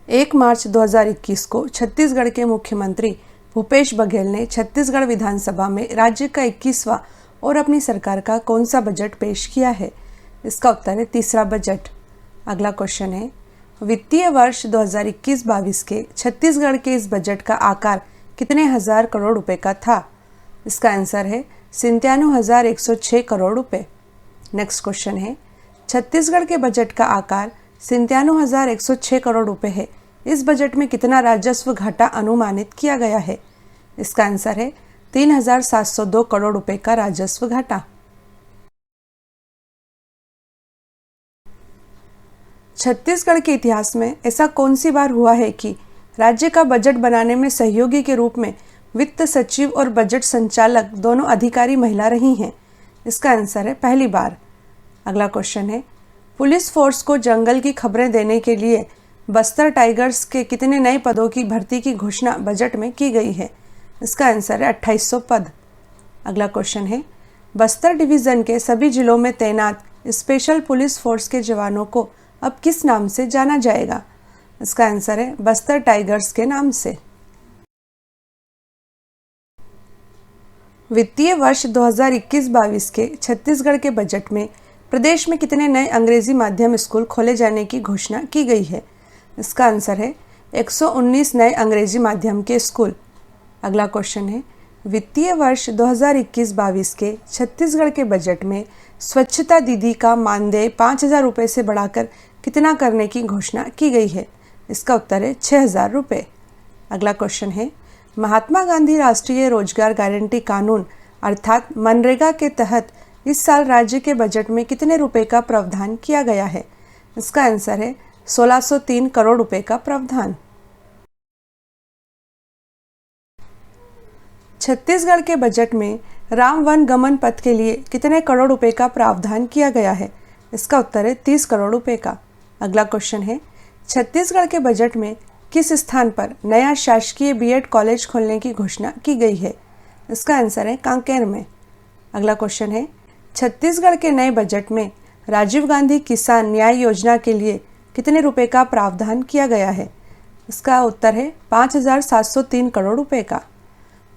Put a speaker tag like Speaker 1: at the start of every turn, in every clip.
Speaker 1: 1 मार्च 2021 को छत्तीसगढ़ के मुख्यमंत्री भूपेश बघेल ने छत्तीसगढ़ विधानसभा में राज्य का 21वां और अपनी सरकार का कौन सा बजट पेश किया है? इसका उत्तर है तीसरा बजट। अगला क्वेश्चन है, वित्तीय वर्ष 2021-22 के छत्तीसगढ़ के इस बजट का आकार कितने हजार करोड़ रुपए का था? इसका आंसर है 97,106 करोड़ रुपए। नेक्स्ट क्वेश्चन है, छत्तीसगढ़ के बजट का आकार 97,106 करोड़ रुपए है। इस बजट में कितना राजस्व घाटा अनुमानित किया गया है? इसका आंसर है 3,702 करोड़ रुपए का राजस्व घाटा। छत्तीसगढ़ के इतिहास में ऐसा कौन सी बार हुआ है कि राज्य का बजट बनाने में सहयोगी के रूप में वित्त सचिव और बजट संचालक दोनों अधिकारी महिला रही हैं? इसका आंसर है पहली बार। अगला क्वेश्चन है, पुलिस फोर्स को जंगल की खबरें देने के लिए बस्तर टाइगर्स के कितने नए पदों की भर्ती की घोषणा बजट में की गई है? इसका आंसर है 2800 पद। अगला क्वेश्चन है, बस्तर डिवीजन के सभी जिलों में तैनात स्पेशल पुलिस फोर्स के जवानों को अब किस नाम से जाना जाएगा? इसका आंसर है बस्तर टाइगर्स के नाम से। वित्तीय वर्ष 2021-22 के छत्तीसगढ़ के बजट में प्रदेश में कितने नए अंग्रेजी माध्यम स्कूल खोले जाने की घोषणा की गई है? इसका आंसर है 119 नए अंग्रेजी माध्यम के स्कूल। अगला क्वेश्चन है, वित्तीय वर्ष 2021-22 के छत्तीसगढ़ के बजट में स्वच्छता दीदी का मानदेय 5,000 रुपये से बढ़ाकर कितना करने की घोषणा की गई है? इसका उत्तर है 6,000 रुपये। अगला क्वेश्चन है, महात्मा गांधी राष्ट्रीय रोजगार गारंटी कानून अर्थात मनरेगा के तहत इस साल राज्य के बजट में कितने रुपए का प्रावधान किया गया है? इसका आंसर है 1,603 करोड़ रुपए का प्रावधान। छत्तीसगढ़ के बजट में राम वन गमन पथ के लिए कितने करोड़ रुपए का प्रावधान किया गया है? इसका उत्तर है 30 करोड़ रुपए का। अगला क्वेश्चन है, छत्तीसगढ़ के बजट में किस स्थान पर नया शासकीय बीएड कॉलेज खोलने की घोषणा की गई है? इसका आंसर है कांकेर में। अगला क्वेश्चन है, छत्तीसगढ़ के नए बजट में राजीव गांधी किसान न्याय योजना के लिए कितने रुपए का प्रावधान किया गया है? इसका उत्तर है 5,703 करोड़ रुपए का।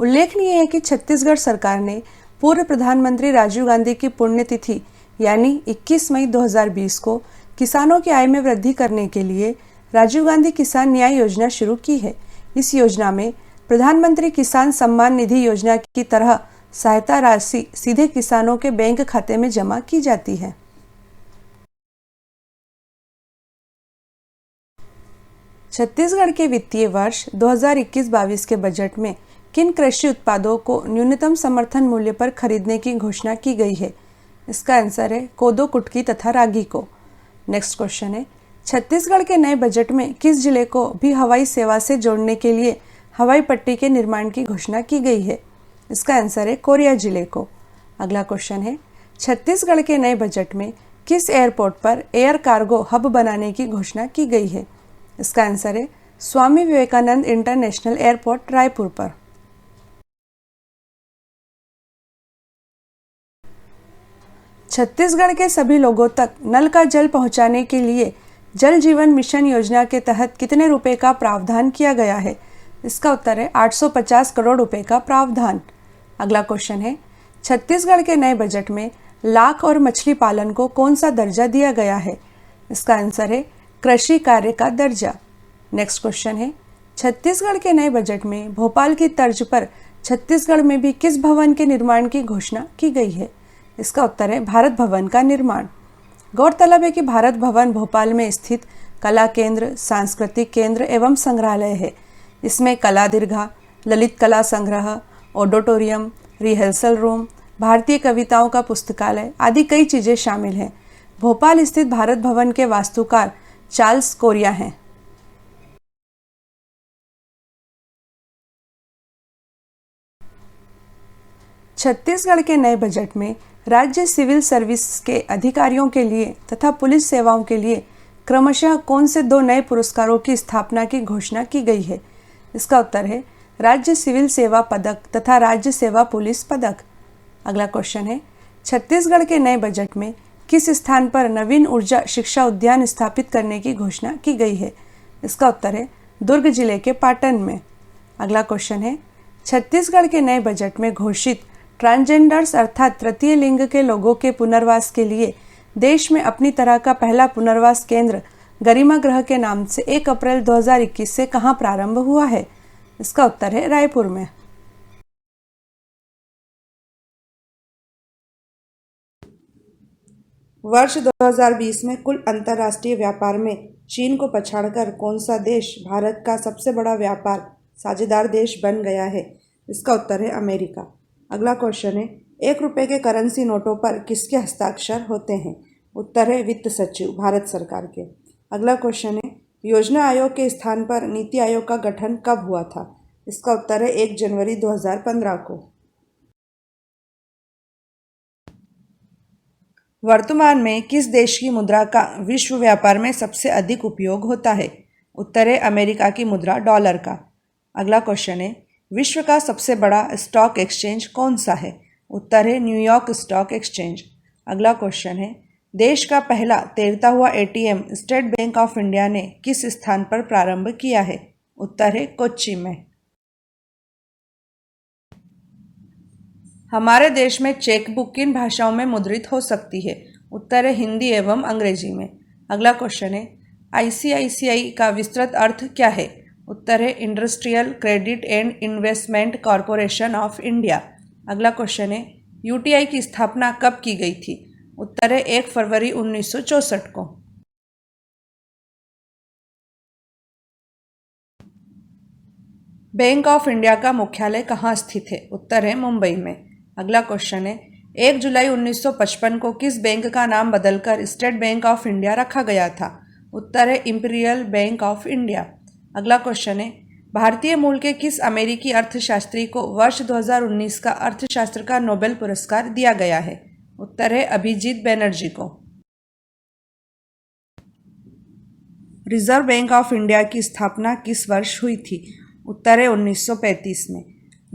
Speaker 1: उल्लेखनीय है कि छत्तीसगढ़ सरकार ने पूर्व प्रधानमंत्री राजीव गांधी की पुण्यतिथि यानी 21 मई 2020 को किसानों की आय में वृद्धि करने के लिए राजीव गांधी किसान न्याय योजना शुरू की है। इस योजना में प्रधानमंत्री किसान सम्मान निधि योजना की तरह सहायता राशि सीधे किसानों के बैंक खाते में जमा की जाती है। छत्तीसगढ़ के वित्तीय वर्ष 2021-22 के बजट में किन कृषि उत्पादों को न्यूनतम समर्थन मूल्य पर खरीदने की घोषणा की गई है? इसका आंसर है कोदो, कुटकी तथा रागी को। नेक्स्ट क्वेश्चन है, छत्तीसगढ़ के नए बजट में किस जिले को भी हवाई सेवा से जोड़ने के लिए हवाई पट्टी के निर्माण की घोषणा की गई है? इसका आंसर है कोरिया जिले को। अगला क्वेश्चन है, छत्तीसगढ़ के नए बजट में किस एयरपोर्ट पर एयर कार्गो हब बनाने की घोषणा की गई है? इसका आंसर है स्वामी विवेकानंद इंटरनेशनल एयरपोर्ट रायपुर पर। छत्तीसगढ़ के सभी लोगों तक नल का जल पहुंचाने के लिए जल जीवन मिशन योजना के तहत कितने रुपए का प्रावधान किया गया है? इसका उत्तर है 850 करोड़ रुपए का प्रावधान। अगला क्वेश्चन है, छत्तीसगढ़ के नए बजट में लाख और मछली पालन को कौन सा दर्जा दिया गया है? इसका आंसर है कृषि कार्य का दर्जा। नेक्स्ट क्वेश्चन है, छत्तीसगढ़ के नए बजट में भोपाल की तर्ज पर छत्तीसगढ़ में भी किस भवन के निर्माण की घोषणा की गई है? इसका उत्तर है भारत भवन का निर्माण। गौरतलब है कि भारत भवन भोपाल में स्थित कला केंद्र, सांस्कृतिक केंद्र एवं संग्रहालय है। इसमें कला दीर्घा, ललित कला संग्रह, ऑडिटोरियम, रिहर्सल रूम, भारतीय कविताओं का पुस्तकालय आदि कई चीज़ें शामिल हैं। भोपाल स्थित भारत भवन के वास्तुकार चार्ल्स कोरिया हैं। छत्तीसगढ़ के नए बजट में राज्य सिविल सर्विस के अधिकारियों के लिए तथा पुलिस सेवाओं के लिए क्रमशः कौन से 2 नए पुरस्कारों की स्थापना की घोषणा की गई है? इसका उत्तर है राज्य सिविल सेवा पदक तथा राज्य सेवा पुलिस पदक। अगला क्वेश्चन है, छत्तीसगढ़ के नए बजट में किस स्थान पर नवीन ऊर्जा शिक्षा उद्यान स्थापित करने की घोषणा की गई है? इसका उत्तर है दुर्ग जिले के पाटन में। अगला क्वेश्चन है, छत्तीसगढ़ के नए बजट में घोषित ट्रांसजेंडर्स अर्थात तृतीय लिंग के लोगों के पुनर्वास के लिए देश में अपनी तरह का पहला पुनर्वास केंद्र गरिमा गृह के नाम से 1 अप्रैल 2021 से कहां प्रारंभ हुआ है? इसका उत्तर है रायपुर में। वर्ष 2020 में कुल अंतर्राष्ट्रीय व्यापार में चीन को पछाड़कर कौन सा देश भारत का सबसे बड़ा व्यापार साझेदार देश बन गया है? इसका उत्तर है अमेरिका। अगला क्वेश्चन है, 1 रुपये के करेंसी नोटों पर किसके हस्ताक्षर होते हैं? उत्तर है वित्त सचिव भारत सरकार के। अगला क्वेश्चन है, योजना आयोग के स्थान पर नीति आयोग का गठन कब हुआ था? इसका उत्तर है 1 जनवरी 2015 को। वर्तमान में किस देश की मुद्रा का विश्व व्यापार में सबसे अधिक उपयोग होता है? उत्तर है अमेरिका की मुद्रा डॉलर का। अगला क्वेश्चन है, विश्व का सबसे बड़ा स्टॉक एक्सचेंज कौन सा है? उत्तर है न्यूयॉर्क स्टॉक एक्सचेंज। अगला क्वेश्चन है, देश का पहला तैरता हुआ ATM state bank of India ने किस स्थान पर प्रारंभ किया है? उत्तर है कोच्चि में। हमारे देश में चेकबुक किन भाषाओं में मुद्रित हो सकती है? उत्तर है हिंदी एवं अंग्रेजी में। अगला क्वेश्चन है, आईसीआईसीआई का विस्तृत अर्थ क्या है? उत्तर है industrial credit and investment corporation of India. अगला क्वेश्चन है, यूटीआई की स्थापना कब की गई थी? उत्तर है 1 फरवरी 1964 को। बैंक ऑफ इंडिया का मुख्यालय कहाँ स्थित है? उत्तर है मुंबई में। अगला क्वेश्चन है, 1 जुलाई 1955 को किस बैंक का नाम बदलकर स्टेट बैंक ऑफ इंडिया रखा गया था? उत्तर है इंपीरियल बैंक ऑफ इंडिया। अगला क्वेश्चन है, भारतीय मूल के किस अमेरिकी अर्थशास्त्री को वर्ष 2019 का अर्थशास्त्र का नोबेल पुरस्कार दिया गया है? उत्तर है अभिजीत बैनर्जी को। रिजर्व बैंक ऑफ इंडिया की स्थापना किस वर्ष हुई थी? उत्तर है 1935 में।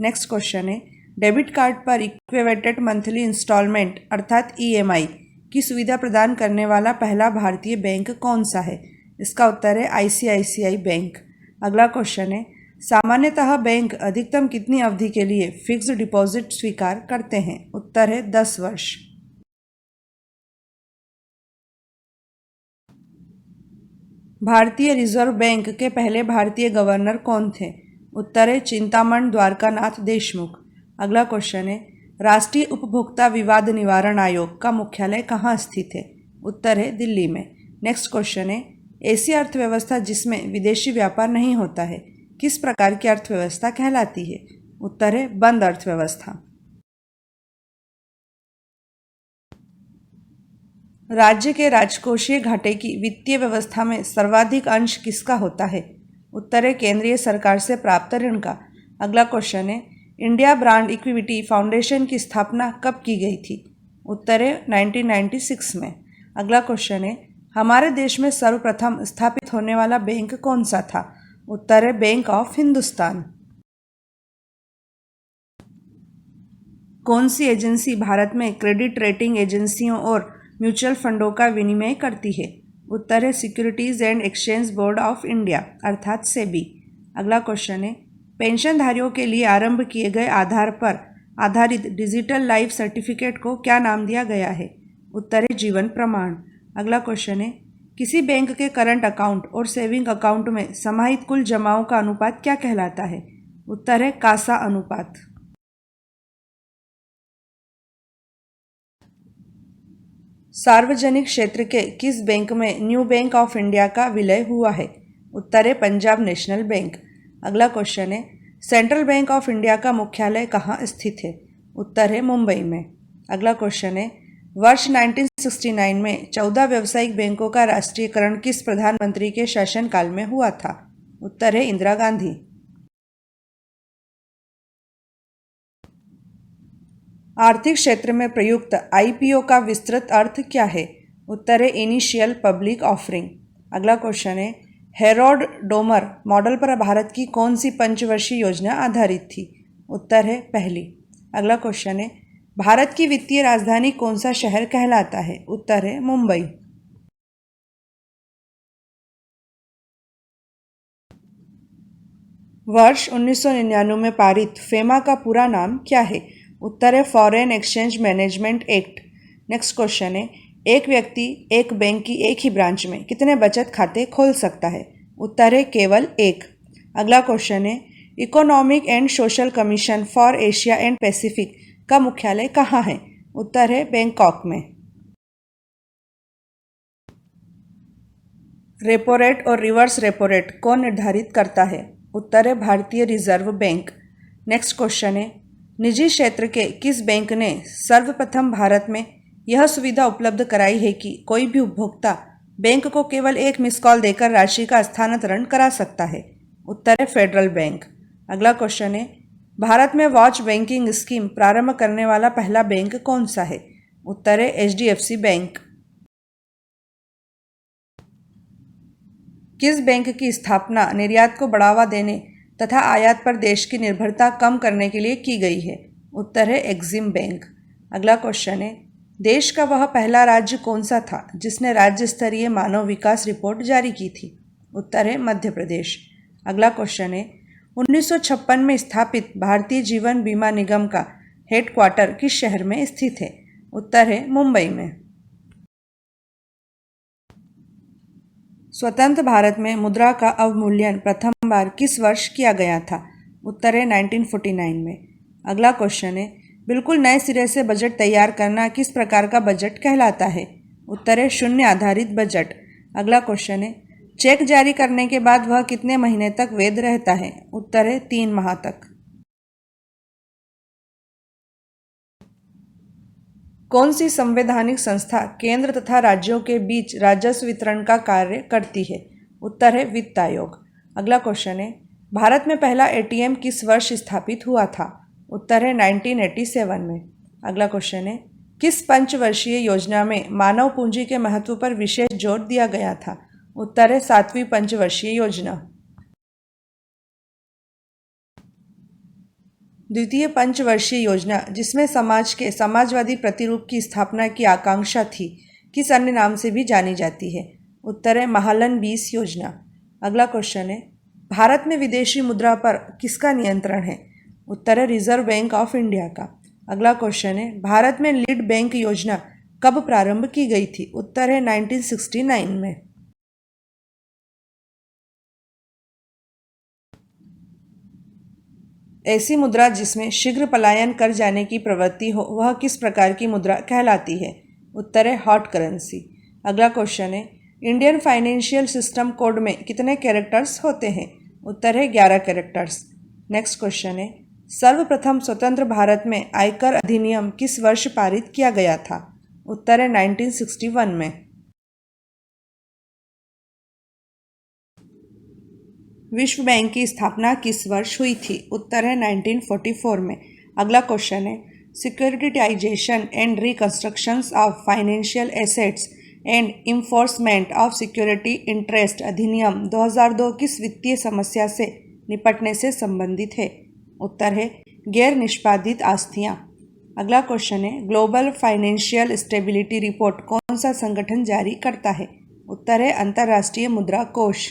Speaker 1: नेक्स्ट क्वेश्चन है, डेबिट कार्ड पर इक्विवेटेड मंथली इंस्टॉलमेंट अर्थात ईएमआई की सुविधा प्रदान करने वाला पहला भारतीय बैंक कौन सा है? इसका उत्तर है आईसीआईसीआई बैंक। अगला क्वेश्चन है, सामान्यतः बैंक अधिकतम कितनी अवधि के लिए फिक्स्ड डिपॉजिट स्वीकार करते हैं? उत्तर है 10 वर्ष। भारतीय रिजर्व बैंक के पहले भारतीय गवर्नर कौन थे? उत्तर है चिंतामण द्वारकानाथ देशमुख। अगला क्वेश्चन है, राष्ट्रीय उपभोक्ता विवाद निवारण आयोग का मुख्यालय कहाँ स्थित है? उत्तर है दिल्ली में। नेक्स्ट क्वेश्चन है, ऐसी अर्थव्यवस्था जिसमें विदेशी व्यापार नहीं होता है किस प्रकार की अर्थव्यवस्था कहलाती है? उत्तर है बंद अर्थव्यवस्था। राज्य के राजकोषीय घाटे की वित्तीय व्यवस्था में सर्वाधिक अंश किसका होता है? उत्तर है केंद्रीय सरकार से प्राप्त ऋण का। अगला क्वेश्चन है, इंडिया ब्रांड इक्विटी फाउंडेशन की स्थापना कब की गई थी? उत्तर है 1996 में। अगला क्वेश्चन है, हमारे देश में सर्वप्रथम स्थापित होने वाला बैंक कौन सा था? उत्तर है बैंक ऑफ हिंदुस्तान। कौन सी एजेंसी भारत में क्रेडिट रेटिंग एजेंसियों और म्यूचुअल फंडों का विनिमय करती है? उत्तर है securities and exchange board of India अर्थात सेबी। अगला क्वेश्चन है, पेंशनधारियों के लिए आरंभ किए गए आधार पर आधारित डिजिटल लाइफ सर्टिफिकेट को क्या नाम दिया गया है? उत्तर है जीवन प्रमाण। अगला क्वेश्चन है, किसी बैंक के करंट अकाउंट और सेविंग अकाउंट में समाहित कुल जमाओं का अनुपात क्या कहलाता है? उत्तर है कासा अनुपात। सार्वजनिक क्षेत्र के किस बैंक में न्यू बैंक ऑफ इंडिया का विलय हुआ है? उत्तर है पंजाब नेशनल बैंक। अगला क्वेश्चन है, सेंट्रल बैंक ऑफ इंडिया का मुख्यालय कहाँ स्थित है? उत्तर है मुंबई में। अगला क्वेश्चन है, वर्ष 1969 में 14 व्यावसायिक बैंकों का राष्ट्रीयकरण किस प्रधानमंत्री के शासनकाल में हुआ था? उत्तर है इंदिरा गांधी। आर्थिक क्षेत्र में प्रयुक्त आईपीओ का विस्तृत अर्थ क्या है? उत्तर है इनिशियल पब्लिक ऑफरिंग। अगला क्वेश्चन है, हेरोड डोमर मॉडल पर भारत की कौन सी पंचवर्षीय योजना आधारित थी? उत्तर है पहली। अगला क्वेश्चन है, भारत की वित्तीय राजधानी कौन सा शहर कहलाता है? उत्तर है मुंबई। वर्ष 1999 में पारित फेमा का पूरा नाम क्या है? उत्तर है foreign exchange management act. Next question है, एक व्यक्ति एक बैंक की एक ही ब्रांच में कितने बचत खाते खोल सकता है? उत्तर है केवल एक। अगला क्वेश्चन है, economic and social commission for Asia and Pacific का मुख्यालय कहाँ है? उत्तर है बैंकॉक में। रेपो रेट और रिवर्स रेपो रेट कौन निर्धारित करता है? उत्तर है भारतीय रिजर्व बैंक। नेक्स्ट क्वेश्चन है, निजी क्षेत्र के किस बैंक ने सर्वप्रथम भारत में यह सुविधा उपलब्ध कराई है कि कोई भी उपभोक्ता बैंक को केवल एक मिस कॉल देकर राशि का स्थानांतरण करा सकता है? उत्तर है फेडरल बैंक। अगला क्वेश्चन है, भारत में वॉच बैंकिंग स्कीम प्रारंभ करने वाला पहला बैंक कौन सा है? उत्तर है एचडीएफसी बैंक। किस बैंक की स्थापना निर्यात को बढ़ावा देने तथा आयात पर देश की निर्भरता कम करने के लिए की गई है? उत्तर है एक्सिम बैंक। अगला क्वेश्चन है, देश का वह पहला राज्य कौन सा था जिसने राज्य स्तरीय मानव विकास रिपोर्ट जारी की थी? उत्तर है मध्य प्रदेश। अगला क्वेश्चन है, 1956 में स्थापित भारतीय जीवन बीमा निगम का हेडक्वार्टर किस शहर में स्थित है? उत्तर है मुंबई में। स्वतंत्र भारत में मुद्रा का अवमूल्यन प्रथम बार किस वर्ष किया गया था? उत्तर है 1949 में। अगला क्वेश्चन है, बिल्कुल नए सिरे से बजट तैयार करना किस प्रकार का बजट कहलाता है? उत्तर है शून्य आधारित बजट। अगला क्वेश्चन है, चेक जारी करने के बाद वह कितने महीने तक वैध रहता है? उत्तर है 3 माह तक। कौन सी संवैधानिक संस्था केंद्र तथा राज्यों के बीच राजस्व वितरण का कार्य करती है? उत्तर है वित्त आयोग। अगला क्वेश्चन है, भारत में पहला एटीएम किस वर्ष स्थापित हुआ था? उत्तर है 1987 में। अगला क्वेश्चन है, किस पंचवर्षीय योजना में मानव पूंजी के महत्व पर विशेष जोर दिया गया था? उत्तर है 7वीं पंचवर्षीय योजना। द्वितीय पंचवर्षीय योजना जिसमें समाज के समाजवादी प्रतिरूप की स्थापना की आकांक्षा थी, किस अन्य नाम से भी जानी जाती है? उत्तर है महालन 20 योजना। अगला क्वेश्चन है, भारत में विदेशी मुद्रा पर किसका नियंत्रण है? उत्तर है रिजर्व बैंक ऑफ इंडिया का। अगला क्वेश्चन है, भारत में लीड बैंक योजना कब प्रारंभ की गई थी? उत्तर है 1969 में। ऐसी मुद्रा जिसमें शीघ्र पलायन कर जाने की प्रवृत्ति हो वह किस प्रकार की मुद्रा कहलाती है? उत्तर है हॉट करेंसी। अगला क्वेश्चन है, इंडियन फाइनेंशियल सिस्टम कोड में कितने कैरेक्टर्स होते हैं? उत्तर है 11 कैरेक्टर्स। नेक्स्ट क्वेश्चन है, सर्वप्रथम स्वतंत्र भारत में आयकर अधिनियम किस वर्ष पारित किया गया था? उत्तर है 1961 में। विश्व बैंक की स्थापना किस वर्ष हुई थी? उत्तर है 1944 में। अगला क्वेश्चन है, securitisation and reconstructions of financial assets and enforcement of security interest अधिनियम 2002 किस वित्तीय समस्या से निपटने से संबंधित है? उत्तर है गैर निष्पादित आस्तियाँ। अगला क्वेश्चन है, ग्लोबल फाइनेंशियल स्टेबिलिटी रिपोर्ट कौन सा संगठन जारी करता है? उत्तर है अंतर्राष्ट्रीय मुद्रा कोष।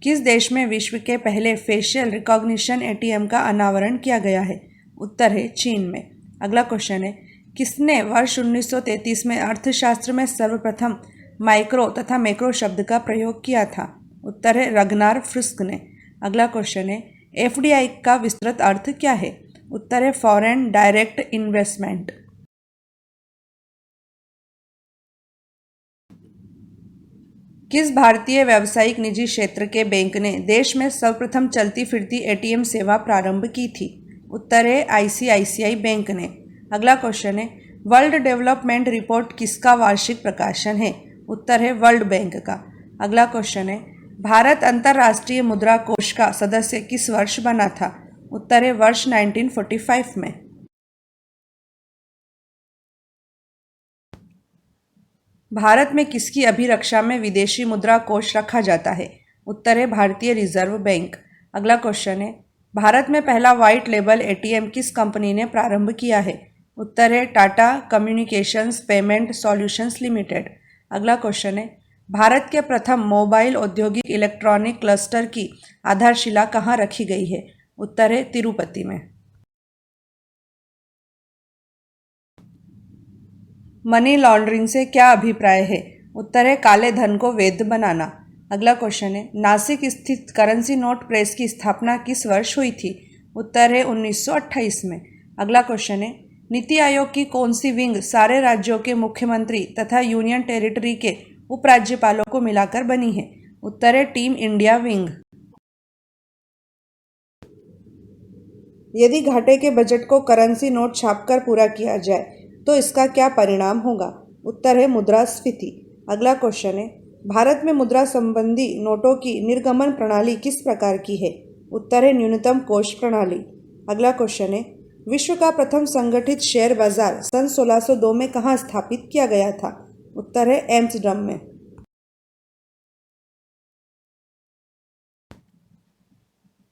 Speaker 1: किस देश में विश्व के पहले फेशियल रिकॉग्निशन एटीएम का अनावरण किया गया है? उत्तर है चीन में। अगला क्वेश्चन है, किसने वर्ष 1933 में अर्थशास्त्र में सर्वप्रथम माइक्रो तथा मैक्रो शब्द का प्रयोग किया था? उत्तर है रगनार फ्रिस्क ने। अगला क्वेश्चन है, एफडीआई का विस्तृत अर्थ क्या है? उत्तर है फॉरेन डायरेक्ट इन्वेस्टमेंट। किस भारतीय व्यावसायिक निजी क्षेत्र के बैंक ने देश में सर्वप्रथम चलती फिरती एटीएम सेवा प्रारंभ की थी? उत्तर है आईसीआईसीआई बैंक ने। अगला क्वेश्चन है, वर्ल्ड डेवलपमेंट रिपोर्ट किसका वार्षिक प्रकाशन है? उत्तर है वर्ल्ड बैंक का। अगला क्वेश्चन है, भारत अंतर्राष्ट्रीय मुद्रा कोष का सदस्य किस वर्ष बना था? उत्तर है वर्ष 1945 में। भारत में किसकी अभिरक्षा में विदेशी मुद्रा कोष रखा जाता है? उत्तर है भारतीय रिजर्व बैंक। अगला क्वेश्चन है, भारत में पहला व्हाइट लेबल एटीएम किस कंपनी ने प्रारंभ किया है? उत्तर है Tata communications payment solutions limited. अगला क्वेश्चन है, भारत के प्रथम मोबाइल औद्योगिक इलेक्ट्रॉनिक क्लस्टर की आधारशिला कहाँ रखी गई है? उत्तर है तिरुपति में। मनी लॉन्ड्रिंग से क्या अभिप्राय है? उत्तर है काले धन को वैध बनाना। अगला क्वेश्चन है, नासिक स्थित करेंसी नोट प्रेस की स्थापना किस वर्ष हुई थी? उत्तर है 1928 में। अगला क्वेश्चन है, नीति आयोग की कौन सी विंग सारे राज्यों के मुख्यमंत्री तथा यूनियन टेरिटरी के उपराज्यपालों को मिलाकर बनी है? उत्तर है टीम इंडिया विंग। यदि घाटे के बजट को करेंसी नोट छापकर पूरा किया जाए तो इसका क्या परिणाम होगा? उत्तर है मुद्रास्फीति। अगला क्वेश्चन है, भारत में मुद्रा संबंधी नोटों की निर्गमन प्रणाली किस प्रकार की है? उत्तर है न्यूनतम कोष प्रणाली। अगला क्वेश्चन है, विश्व का प्रथम संगठित शेयर बाजार सन 1602 में कहाँ स्थापित किया गया था? उत्तर है एम्स्टर्डम में।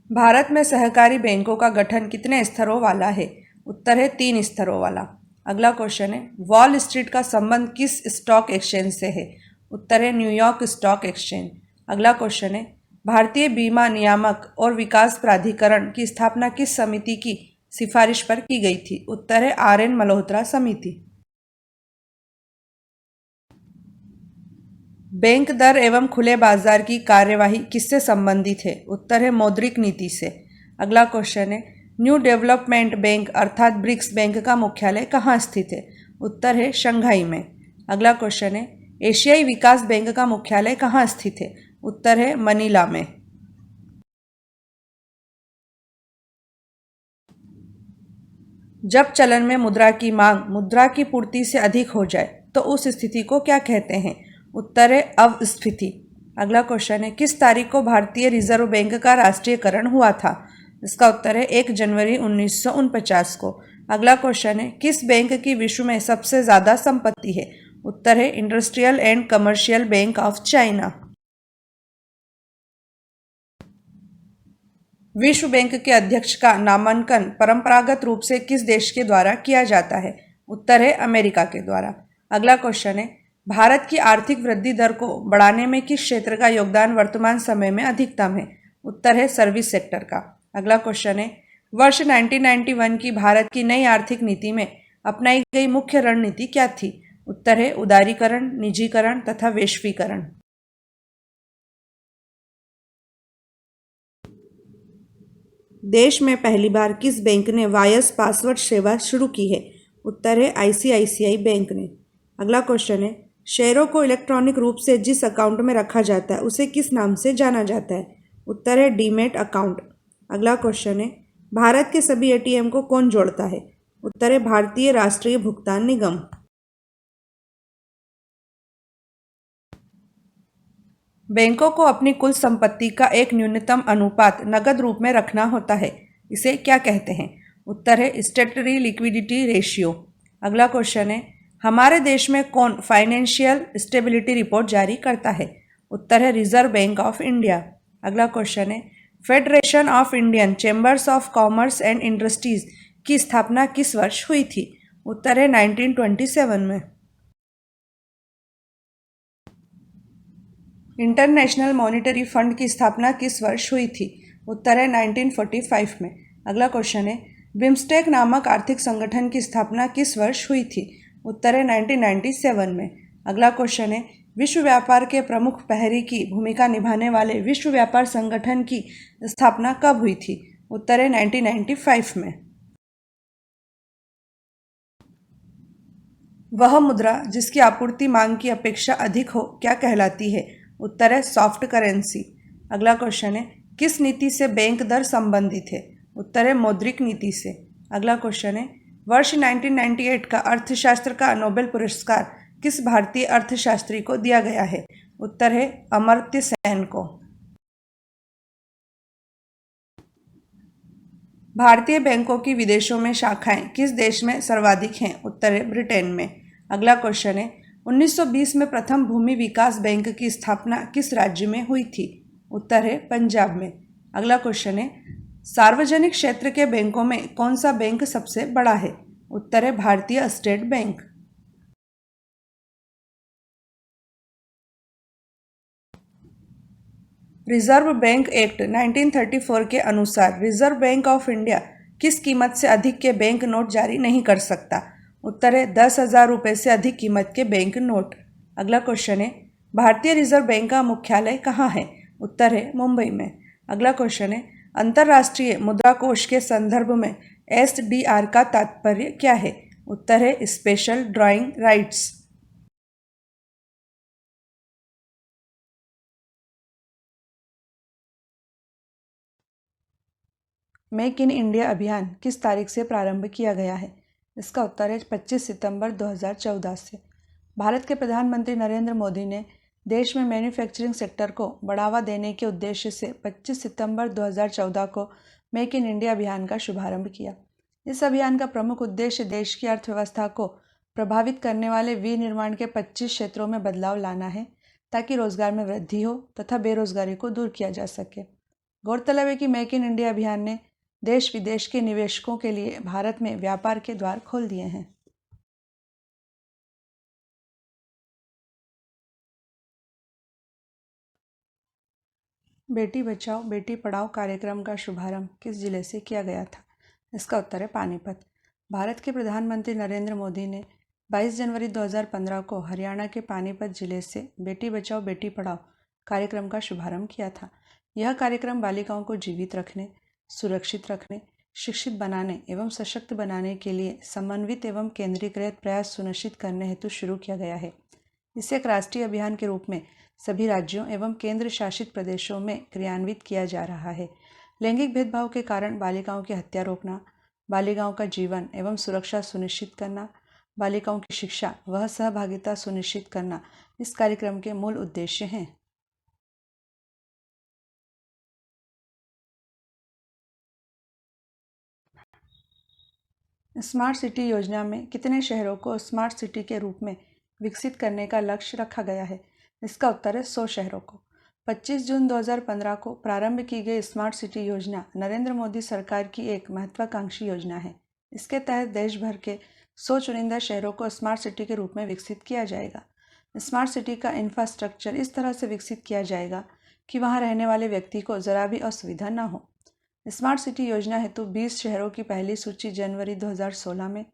Speaker 1: भारत में सहकारी बैंकों का गठन कितने स्तरों वाला है? उत्तर है 3 स्तरों वाला। अगला क्वेश्चन है, वॉल स्ट्रीट का संबंध किस स्टॉक एक्सचेंज से है? उत्तर है न्यूयॉर्क स्टॉक एक्सचेंज। अगला क्वेश्चन है, भारतीय बीमा नियामक और विकास प्राधिकरण की स्थापना किस समिति की सिफारिश पर की गई थी? उत्तर है आर.एन. मल्होत्रा समिति। बैंक दर एवं खुले बाजार की कार्यवाही किससे संबंधित है? उत्तर है मौद्रिक नीति से। अगला क्वेश्चन है, न्यू डेवलपमेंट बैंक अर्थात ब्रिक्स बैंक का मुख्यालय कहाँ स्थित है? उत्तर है शंघाई में। अगला क्वेश्चन है, एशियाई विकास बैंक का मुख्यालय कहाँ स्थित है? उत्तर है मनीला में। जब चलन में मुद्रा की मांग मुद्रा की पूर्ति से अधिक हो जाए तो उस स्थिति को क्या कहते हैं? उत्तर है अवस्फीति। अगला क्वेश्चन है, किस तारीख को भारतीय रिजर्व बैंक का राष्ट्रीयकरण हुआ था? इसका उत्तर है 1 जनवरी 1949 को। अगला क्वेश्चन है, किस बैंक की विश्व में सबसे ज़्यादा संपत्ति है? उत्तर है industrial and commercial bank of China. विश्व बैंक के अध्यक्ष का नामांकन परंपरागत रूप से किस देश के द्वारा किया जाता है? उत्तर है अमेरिका के द्वारा। अगला क्वेश्चन है, भारत की आर्थिक वृद्धि दर को बढ़ाने में किस क्षेत्र का योगदान वर्तमान समय में अधिकतम है? उत्तर है सर्विस सेक्टर का। अगला क्वेश्चन है, वर्ष 1991 की भारत की नई आर्थिक नीति में अपनाई गई मुख्य रणनीति क्या थी? उत्तर है उदारीकरण, निजीकरण तथा वैश्वीकरण। देश में पहली बार किस बैंक ने वायस पासवर्ड सेवा शुरू की है? उत्तर है आईसीआईसीआई बैंक ने। अगला क्वेश्चन है, शेयरों को इलेक्ट्रॉनिक रूप से जिस अकाउंट में रखा जाता है उसे किस नाम से जाना जाता है? उत्तर है डीमैट अकाउंट। अगला क्वेश्चन है, भारत के सभी एटीएम को कौन जोड़ता है? उत्तर है भारतीय राष्ट्रीय भुगतान निगम। बैंकों को अपनी कुल संपत्ति का एक न्यूनतम अनुपात नकद रूप में रखना होता है, इसे क्या कहते हैं? उत्तर है स्टैट्यूटरी लिक्विडिटी रेशियो। अगला क्वेश्चन है, हमारे देश में कौन फाइनेंशियल स्टेबिलिटी रिपोर्ट जारी करता है? उत्तर है रिजर्व बैंक ऑफ इंडिया। अगला क्वेश्चन है, federation of Indian chambers of commerce and industries की स्थापना किस वर्ष हुई थी? उत्तर है 1927 में। इंटरनेशनल मॉनिटरी फंड की स्थापना किस वर्ष हुई थी? उत्तर है 1945 में। अगला क्वेश्चन है, बिम्स्टेक नामक आर्थिक संगठन की स्थापना किस वर्ष हुई थी? उत्तर है 1997 में। अगला क्वेश्चन है, विश्व व्यापार के प्रमुख प्रहरी की भूमिका निभाने वाले विश्व व्यापार संगठन की स्थापना कब हुई थी? उत्तर है 1995 में। वह मुद्रा जिसकी आपूर्ति मांग की अपेक्षा अधिक हो क्या कहलाती है? उत्तर है सॉफ्ट करेंसी। अगला क्वेश्चन है, किस नीति से बैंक दर संबंधित है? उत्तर है मौद्रिक नीति से। अगला क्वेश्चन है, वर्ष 1998 का अर्थशास्त्र का नोबेल पुरस्कार किस भारतीय अर्थशास्त्री को दिया गया है? उत्तर है अमर्त्य सेन को। भारतीय बैंकों की विदेशों में शाखाएं किस देश में सर्वाधिक हैं? उत्तर है ब्रिटेन में। अगला क्वेश्चन है, 1920 में प्रथम भूमि विकास बैंक की स्थापना किस राज्य में हुई थी? उत्तर है पंजाब में। अगला क्वेश्चन है, सार्वजनिक क्षेत्र के बैंकों में कौन सा बैंक सबसे बड़ा है? उत्तर है भारतीय state bank. Reserve bank act 1934 के अनुसार रिजर्व बैंक ऑफ इंडिया किस कीमत से अधिक के बैंक नोट जारी नहीं कर सकता? उत्तर है 10,000 रुपये से अधिक कीमत के बैंक नोट। अगला क्वेश्चन है, भारतीय रिजर्व बैंक का मुख्यालय कहाँ है? उत्तर है मुंबई में। अगला क्वेश्चन है, अंतर्राष्ट्रीय मुद्रा कोष के संदर्भ में SDR का तात्पर्य क्या है? उत्तर है special drawing rights. Make in India अभियान किस तारीख से प्रारंभ किया गया है? इसका उत्तर है 25 सितंबर 2014 से। भारत के प्रधानमंत्री नरेंद्र मोदी ने देश में मैन्युफैक्चरिंग सेक्टर को बढ़ावा देने के उद्देश्य से 25 सितंबर 2014 को मेक इन इंडिया अभियान का शुभारंभ किया। इस अभियान का प्रमुख उद्देश्य देश की अर्थव्यवस्था को प्रभावित करने वाले विनिर्माण के 25 क्षेत्रों में बदलाव लाना है, ताकि रोजगार में वृद्धि हो तथा बेरोजगारी को दूर किया जा सके। गौरतलब है कि मेक इन इंडिया अभियान ने देश विदेश के निवेशकों के लिए भारत में व्यापार के द्वार खोल दिए हैं। बेटी बचाओ बेटी पढ़ाओ कार्यक्रम का शुभारंभ किस जिले से किया गया था? इसका उत्तर है पानीपत। भारत के प्रधानमंत्री नरेंद्र मोदी ने 22 जनवरी 2015 को हरियाणा के पानीपत जिले से बेटी बचाओ बेटी पढ़ाओ कार्यक्रम का शुभारंभ किया था। यह कार्यक्रम बालिकाओं को जीवित रखने, सुरक्षित रखने, शिक्षित बनाने एवं सशक्त बनाने के लिए समन्वित एवं केंद्रीकृत प्रयास सुनिश्चित करने हेतु शुरू किया गया है। इसे एक राष्ट्रीय अभियान के रूप में सभी राज्यों एवं केंद्र शासित प्रदेशों में क्रियान्वित किया जा रहा है। लैंगिक भेदभाव के कारण बालिकाओं की हत्या रोकना, बालिकाओं का जीवन एवं सुरक्षा सुनिश्चित करना, बालिकाओं की शिक्षा व सहभागिता सुनिश्चित करना इस कार्यक्रम के मूल उद्देश्य हैं। स्मार्ट सिटी योजना में कितने शहरों को स्मार्ट सिटी के रूप में विकसित करने का लक्ष्य रखा गया है? इसका उत्तर है 100 शहरों को। 25 जून 2015 को प्रारंभ की गई स्मार्ट सिटी योजना नरेंद्र मोदी सरकार की एक महत्वाकांक्षी योजना है। इसके तहत देश भर के 100 चुनिंदा शहरों को स्मार्ट सिटी के रूप में विकसित किया जाएगा। स्मार्ट सिटी का इंफ्रास्ट्रक्चर इस तरह से विकसित किया जाएगा कि वहाँ रहने वाले व्यक्ति को जरा भी असुविधा न हो। स्मार्ट सिटी योजना हेतु 20 शहरों की पहली सूची जनवरी 2016 में,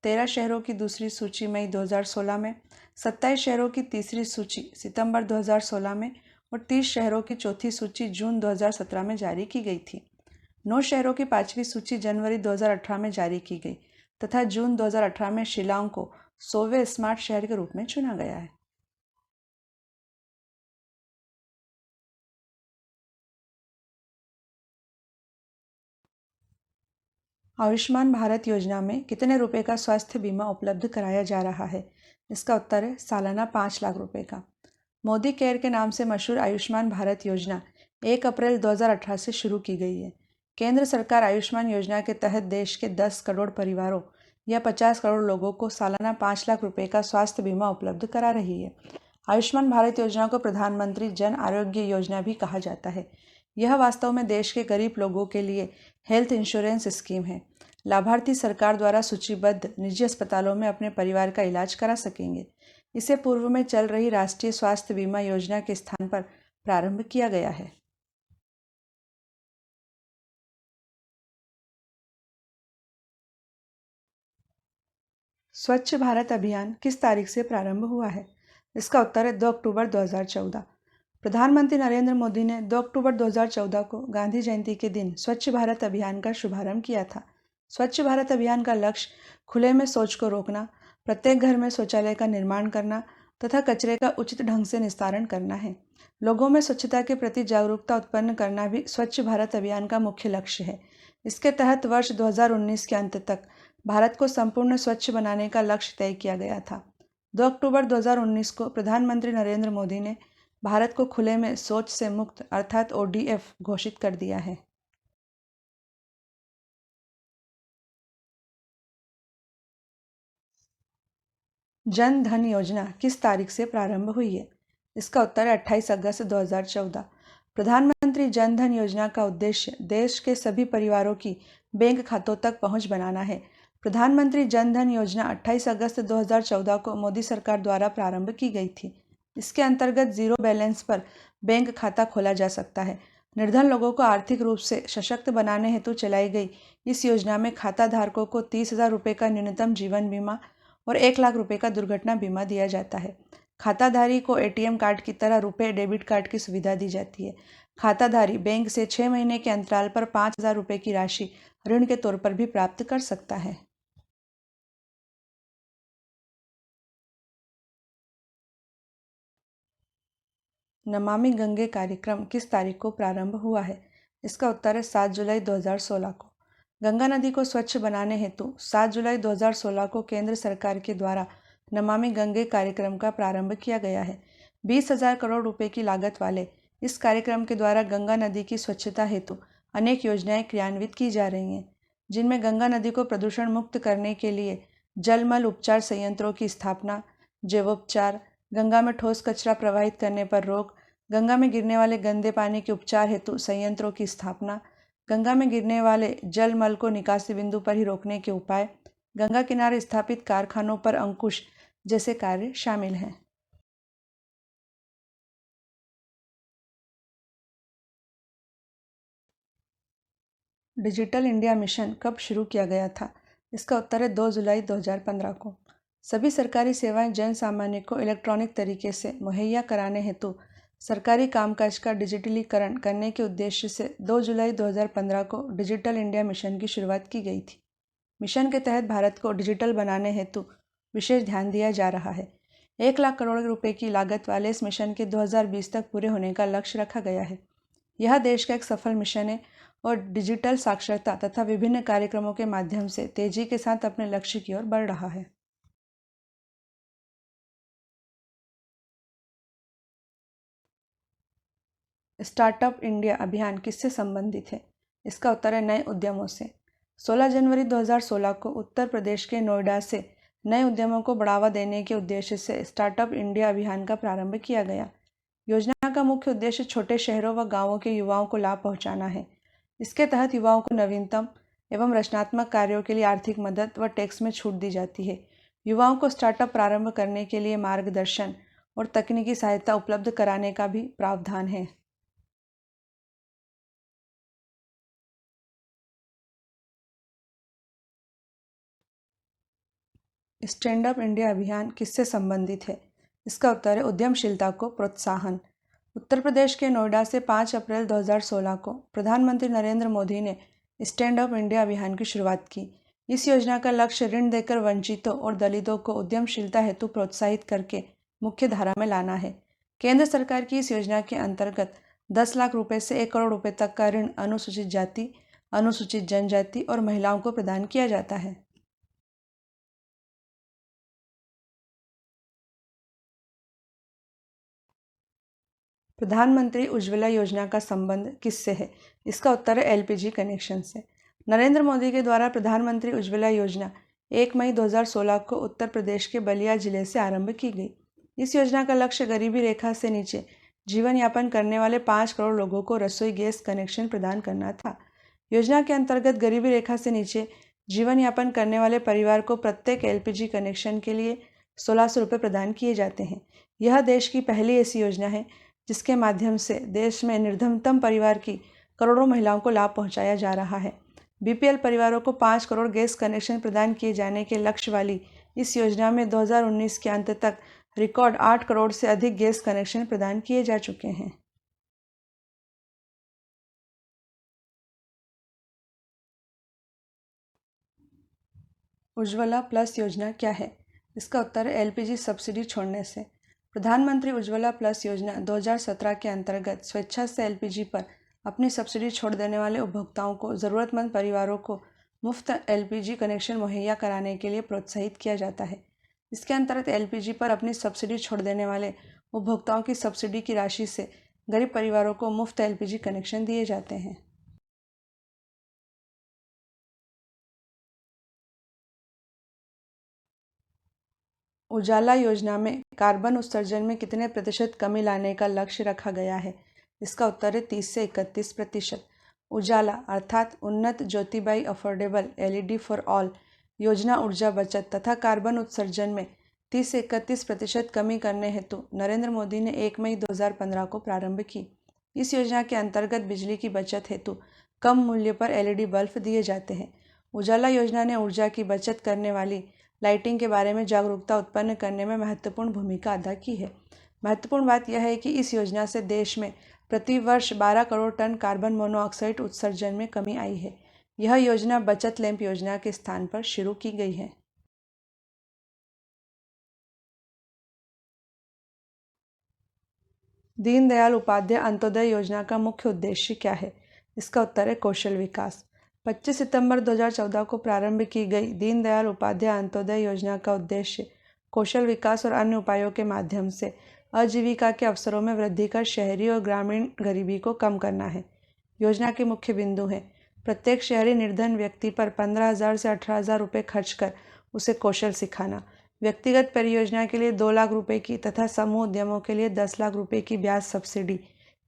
Speaker 1: 13 शहरों की दूसरी सूची मई 2016 में, 27 शहरों की तीसरी सूची सितंबर 2016 में और 30 शहरों की चौथी सूची जून 2017 में जारी की गई थी। 9 शहरों की पांचवी सूची जनवरी 2018 में जारी की गई तथा जून 2018 में शिलांग को 100वें स्मार्ट शहर के रूप में चुना गया है। आयुष्मान भारत योजना में कितने रुपए का स्वास्थ्य बीमा उपलब्ध कराया जा रहा है? इसका उत्तर है सालाना 5 लाख रुपए का। मोदी केयर के नाम से मशहूर आयुष्मान भारत योजना 1 अप्रैल 2018 से शुरू की गई है। केंद्र सरकार आयुष्मान योजना के तहत देश के 10 करोड़ परिवारों या 50 करोड़ लोगों को सालाना 5 लाख रुपए का स्वास्थ्य बीमा उपलब्ध करा रही है। आयुष्मान भारत योजना को प्रधानमंत्री जन आरोग्य योजना भी कहा जाता है। यह वास्तव में देश के गरीब लोगों के लिए हेल्थ इंश्योरेंस स्कीम है। लाभार्थी सरकार द्वारा सूचीबद्ध निजी अस्पतालों में अपने परिवार का इलाज करा सकेंगे। इसे पूर्व में चल रही राष्ट्रीय स्वास्थ्य बीमा योजना के स्थान पर प्रारंभ किया गया है। स्वच्छ भारत अभियान किस तारीख से प्रारंभ हुआ है? इसका उत्तर है 2 अक्टूबर 2014। प्रधानमंत्री नरेंद्र मोदी ने 2 अक्टूबर 2014 को गांधी जयंती के दिन स्वच्छ भारत अभियान का शुभारंभ किया था। स्वच्छ भारत अभियान का लक्ष्य खुले में शौच को रोकना, प्रत्येक घर में शौचालय का निर्माण करना तथा कचरे का उचित ढंग से निस्तारण करना है। लोगों में स्वच्छता के प्रति जागरूकता उत्पन्न करना भी स्वच्छ भारत अभियान का मुख्य लक्ष्य है। इसके तहत वर्ष 2019 के अंत तक भारत को संपूर्ण स्वच्छ बनाने का लक्ष्य तय किया गया था। 2 अक्टूबर 2019 को प्रधानमंत्री नरेंद्र मोदी ने भारत को खुले में शौच से मुक्त अर्थात ODF घोषित कर दिया है। जन धन योजना किस तारीख से प्रारंभ हुई है? इसका उत्तर है 28 अगस्त 2014। प्रधानमंत्री जन धन योजना का उद्देश्य देश के सभी परिवारों की बैंक खातों तक पहुंच बनाना है। प्रधानमंत्री जन धन योजना 28 अगस्त 2014 को मोदी सरकार द्वारा प्रारंभ की गई थी। इसके अंतर्गत जीरो बैलेंस पर बैंक खाता खोला जा सकता है। निर्धन लोगों को आर्थिक रूप से सशक्त बनाने हेतु चलाई गई इस योजना में खाता धारकों को 30,000 रुपये का न्यूनतम जीवन बीमा और 1,00,000 रुपये का दुर्घटना बीमा दिया जाता है। खाताधारी को एटीएम कार्ड की तरह रुपए डेबिट कार्ड की सुविधा दी जाती है। खाताधारी बैंक से 6 महीने के अंतराल पर 5,000 रुपये की राशि ऋण के तौर पर भी प्राप्त कर सकता है। नमामि गंगे कार्यक्रम किस तारीख को प्रारंभ हुआ है? इसका उत्तर है 7 जुलाई 2016 को। गंगा नदी को स्वच्छ बनाने हेतु 7 जुलाई 2016 को केंद्र सरकार के द्वारा नमामि गंगे कार्यक्रम का प्रारंभ किया गया है। 20,000 करोड़ रुपए की लागत वाले इस कार्यक्रम के द्वारा गंगा नदी की स्वच्छता हेतु अनेक योजनाएं क्रियान्वित की जा रही हैं, जिनमें गंगा नदी को प्रदूषण मुक्त करने के लिए जलमल उपचार संयंत्रों की स्थापना, जैवोपचार, गंगा में ठोस कचरा प्रवाहित करने पर रोक, गंगा में गिरने वाले गंदे पानी के उपचार हेतु संयंत्रों की स्थापना, गंगा में गिरने वाले जल मल को निकासी बिंदु पर ही रोकने के उपाय, गंगा किनारे स्थापित कारखानों पर अंकुश जैसे कार्य शामिल हैं। डिजिटल इंडिया मिशन कब शुरू किया गया था? इसका उत्तर है 2 जुलाई 2015 को। सभी सरकारी सेवाएं जन सामान्य को इलेक्ट्रॉनिक तरीके से मुहैया कराने हेतु सरकारी कामकाज का डिजिटलीकरण करने के उद्देश्य से 2 जुलाई 2015 को डिजिटल इंडिया मिशन की शुरुआत की गई थी। मिशन के तहत भारत को डिजिटल बनाने हेतु विशेष ध्यान दिया जा रहा है। 1,00,000 करोड़ रुपए की लागत वाले इस मिशन के 2020 तक पूरे होने का लक्ष्य रखा गया है। यह देश का एक सफल मिशन है और डिजिटल साक्षरता तथा विभिन्न कार्यक्रमों के माध्यम से तेजी के साथ अपने लक्ष्य की ओर बढ़ रहा है। स्टार्टअप इंडिया अभियान किससे संबंधित है? इसका उत्तर है नए उद्यमों से। 16 जनवरी 2016 को उत्तर प्रदेश के नोएडा से नए उद्यमों को बढ़ावा देने के उद्देश्य से स्टार्टअप इंडिया अभियान का प्रारंभ किया गया। योजना का मुख्य उद्देश्य छोटे शहरों व गांवों के युवाओं को लाभ पहुंचाना है। इसके तहत युवाओं को नवीनतम एवं रचनात्मक कार्यों के लिए आर्थिक मदद व टैक्स में छूट दी जाती है। युवाओं को स्टार्टअप प्रारंभ करने के लिए मार्गदर्शन और तकनीकी सहायता उपलब्ध कराने का भी प्रावधान है। स्टैंड अप इंडिया अभियान किससे संबंधित है? इसका उत्तर है उद्यमशीलता को प्रोत्साहन। उत्तर प्रदेश के नोएडा से 5 अप्रैल 2016 को प्रधानमंत्री नरेंद्र मोदी ने स्टैंड अप इंडिया अभियान की शुरुआत की। इस योजना का लक्ष्य ऋण देकर वंचितों और दलितों को उद्यमशीलता हेतु प्रोत्साहित करके मुख्य धारा में लाना है। केंद्र सरकार की इस योजना के अंतर्गत 10 लाख रुपए से 1 करोड़ रुपए तक का ऋण अनुसूचित जाति, अनुसूचित जनजाति और महिलाओं को प्रदान किया जाता है। प्रधानमंत्री उज्ज्वला योजना का संबंध किससे है? इसका उत्तर है एलपीजी कनेक्शन से। नरेंद्र मोदी के द्वारा प्रधानमंत्री उज्ज्वला योजना 1 मई 2016 को उत्तर प्रदेश के बलिया जिले से आरंभ की गई। इस योजना का लक्ष्य गरीबी रेखा से नीचे जीवन यापन करने वाले 5 करोड़ लोगों को रसोई गैस कनेक्शन प्रदान करना था। योजना के अंतर्गत गरीबी रेखा से नीचे जीवन यापन करने वाले परिवार को प्रत्येक एलपीजी कनेक्शन के लिए 1,600 रुपये प्रदान किए जाते हैं। यह देश की पहली ऐसी योजना है जिसके माध्यम से देश में निर्धनतम परिवार की करोड़ों महिलाओं को लाभ पहुंचाया जा रहा है। बीपीएल परिवारों को 5 करोड़ गैस कनेक्शन प्रदान किए जाने के लक्ष्य वाली इस योजना में 2019 के अंत तक रिकॉर्ड 8 करोड़ से अधिक गैस कनेक्शन प्रदान किए जा चुके हैं। उज्ज्वला प्लस योजना क्या है? इसका उत्तर है एलपीजी सब्सिडी छोड़ने से। प्रधानमंत्री उज्ज्वला प्लस योजना 2017 के अंतर्गत स्वेच्छा से एलपीजी पर अपनी सब्सिडी छोड़ देने वाले उपभोक्ताओं को ज़रूरतमंद परिवारों को मुफ्त एलपीजी कनेक्शन मुहैया कराने के लिए प्रोत्साहित किया जाता है। इसके अंतर्गत एलपीजी पर अपनी सब्सिडी छोड़ देने वाले उपभोक्ताओं की सब्सिडी की राशि से गरीब परिवारों को मुफ्त एलपीजी कनेक्शन दिए जाते हैं। उजाला योजना में कार्बन उत्सर्जन में कितने प्रतिशत कमी लाने का लक्ष्य रखा गया है? इसका उत्तर है 30 से 31%। उजाला अर्थात उन्नत Jyotibai affordable LED for all योजना ऊर्जा बचत तथा कार्बन उत्सर्जन में 30 से 31% कमी करने हेतु नरेंद्र मोदी ने 1 मई 2015 को प्रारंभ की। इस योजना के अंतर्गत बिजली की बचत हेतु कम मूल्य पर एलईडी बल्ब दिए जाते हैं। उजाला योजना ने ऊर्जा की बचत करने वाली लाइटिंग के बारे में जागरूकता उत्पन्न करने में महत्वपूर्ण भूमिका अदा की है। महत्वपूर्ण बात यह है कि इस योजना से देश में प्रति वर्ष 12 करोड़ टन कार्बन मोनोऑक्साइड उत्सर्जन में कमी आई है। यह योजना बचत लैंप योजना के स्थान पर शुरू की गई है। दीनदयाल उपाध्याय अंत्योदय योजना का मुख्य उद्देश्य क्या है? इसका उत्तर है कौशल विकास। 25 सितंबर 2014 को प्रारंभ की गई दीनदयाल उपाध्याय अंत्योदय योजना का उद्देश्य कौशल विकास और अन्य उपायों के माध्यम से आजीविका के अवसरों में वृद्धि कर शहरी और ग्रामीण गरीबी को कम करना है। योजना के मुख्य बिंदु हैं: प्रत्येक शहरी निर्धन व्यक्ति पर 15,000 से 18,000 रुपये खर्च कर उसे कौशल सिखाना, व्यक्तिगत परियोजना के लिए 2 लाख रुपए की तथा समूह उद्यमों के लिए 10 लाख रुपए की ब्याज सब्सिडी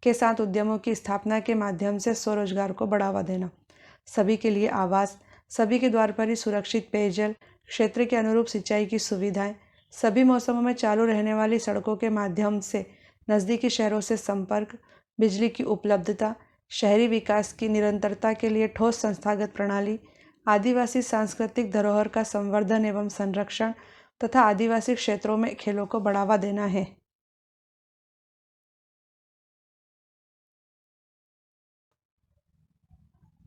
Speaker 1: के साथ उद्यमों की स्थापना के माध्यम से स्वरोजगार को बढ़ावा देना, सभी के लिए आवास, सभी के द्वार पर ही सुरक्षित पेयजल, क्षेत्र के अनुरूप सिंचाई की सुविधाएं, सभी मौसमों में चालू रहने वाली सड़कों के माध्यम से नज़दीकी शहरों से संपर्क, बिजली की उपलब्धता, शहरी विकास की निरंतरता के लिए ठोस संस्थागत प्रणाली, आदिवासी सांस्कृतिक धरोहर का संवर्धन एवं संरक्षण तथा आदिवासी क्षेत्रों में खेलों को बढ़ावा देना है।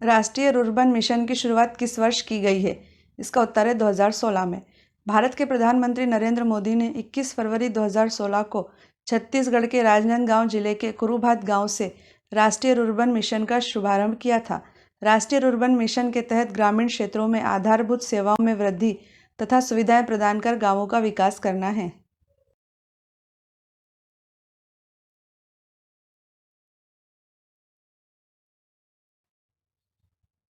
Speaker 1: राष्ट्रीय रुर्बन मिशन की शुरुआत किस वर्ष की गई है? इसका उत्तर है 2016 में। भारत के प्रधानमंत्री नरेंद्र मोदी ने 21 फरवरी 2016 को छत्तीसगढ़ के राजनांदगांव जिले के कुरुभात गांव से राष्ट्रीय रुर्बन मिशन का शुभारंभ किया था। राष्ट्रीय रुर्बन मिशन के तहत ग्रामीण क्षेत्रों में आधारभूत सेवाओं में वृद्धि तथा सुविधाएं प्रदान कर गांवों का विकास करना है।